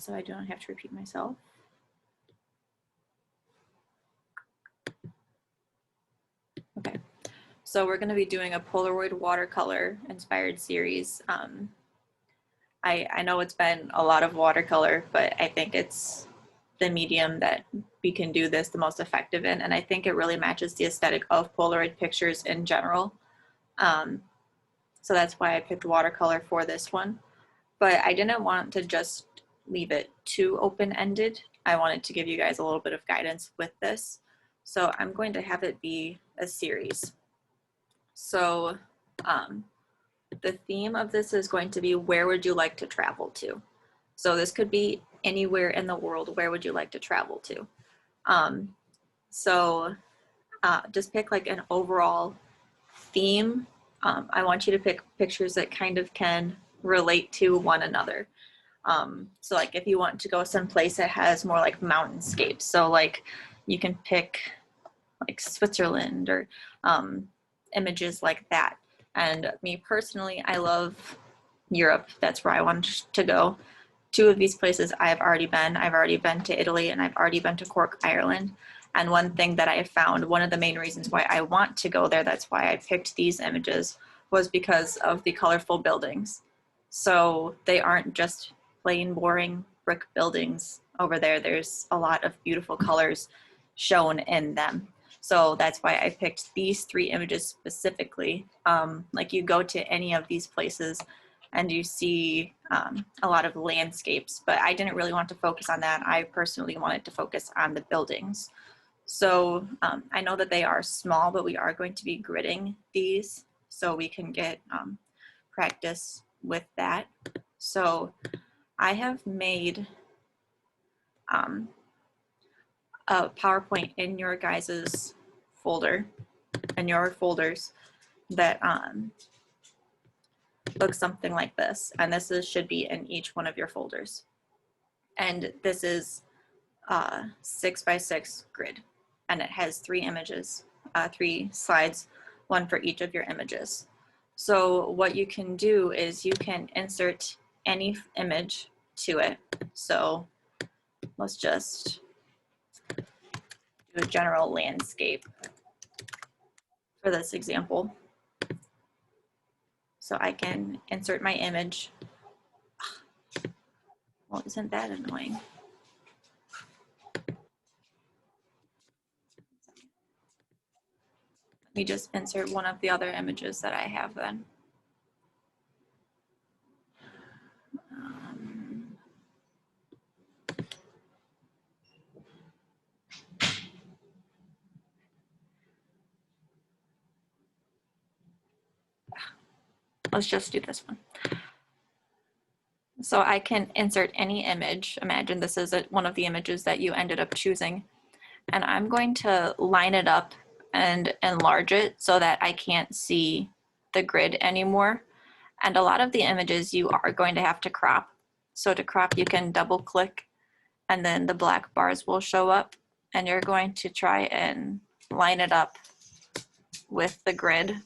so I don't have to repeat myself. Okay, so we're going to be doing a Polaroid watercolor inspired series. I know it's been a lot of watercolor, but I think it's the medium that we can do this the most effective in, and I think it really matches the aesthetic of Polaroid pictures in general. So that's why I picked watercolor for this one. But I didn't want to just leave it too open-ended. I wanted to give you guys a little bit of guidance with this. So I'm going to have it be a series. So the theme of this is going to be, where would you like to travel to? So this could be anywhere in the world. Where would you like to travel to? Just pick like an overall theme. I want you to pick pictures that kind of can relate to one another. So like if you want to go someplace that has more like mountainscapes, so like you can pick like Switzerland or images like that. And me personally, I love Europe. That's where I want to go. 2 of these places I've already been. I've already been to Italy and I've already been to Cork, Ireland. And one thing that I found, one of the main reasons why I want to go there, that's why I picked these images, was because of the colorful buildings. So they aren't just plain boring brick buildings over there. There's a lot of beautiful colors shown in them. So that's why I picked these 3 images specifically. Like you go to any of these places and you see a lot of landscapes, but I didn't really want to focus on that. I personally wanted to focus on the buildings. So I know that they are small, but we are going to be gridding these so we can get practice with that. So I have made a PowerPoint in your guys's folder, in your folders, that looks something like this. And this should be in each one of your folders. And this is 6x6 grid. And it has 3 images, 3 slides, 1 for each of your images. So what you can do is you can insert any image to it. So let's just do a general landscape for this example. So I can insert my image. Well, isn't that annoying? Let me just insert one of the other images that I have then. Let's just do this one. So I can insert any image. Imagine this is one of the images that you ended up choosing. And I'm going to line it up and enlarge it so that I can't see the grid anymore. And a lot of the images you are going to have to crop. So to crop, you can double click and then the black bars will show up, and you're going to try and line it up with the grid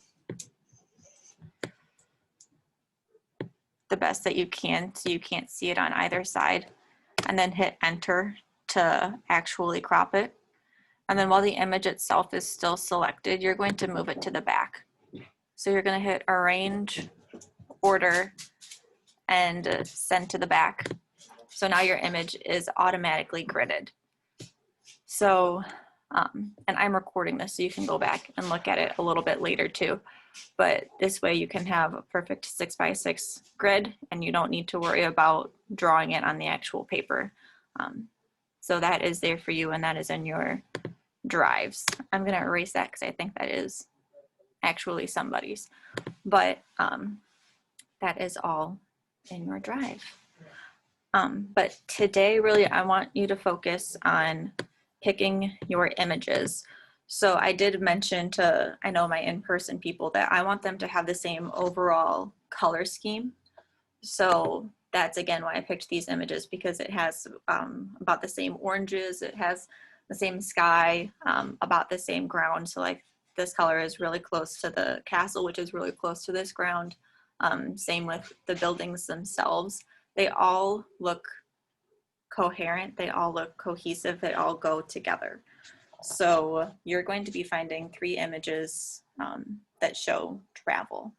the best that you can, so you can't see it on either side, and then hit enter to actually crop it. And then while the image itself is still selected, you're going to move it to the back. So you're going to hit arrange, order, and send to the back. So now your image is automatically gridded. So, and I'm recording this so you can go back and look at it a little bit later too. But this way you can have a perfect 6x6 grid and you don't need to worry about drawing it on the actual paper. So that is there for you, and that is in your drives. I'm going to erase that because I think that is actually somebody's. But that is all in your drive. But today, really, I want you to focus on picking your images. So I did mention to, I know my in-person people, that I want them to have the same overall color scheme. So that's again why I picked these images, because it has about the same oranges, it has the same sky, about the same ground. So like this color is really close to the castle, which is really close to this ground. Same with the buildings themselves. They all look coherent, they all look cohesive, they all go together. So you're going to be finding 3 images that show travel.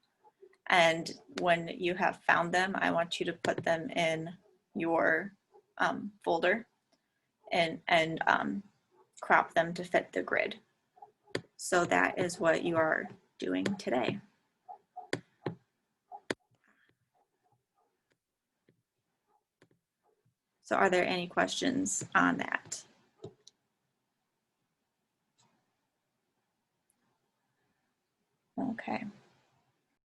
And when you have found them, I want you to put them in your folder and crop them to fit the grid. So that is what you are doing today. So are there any questions on that?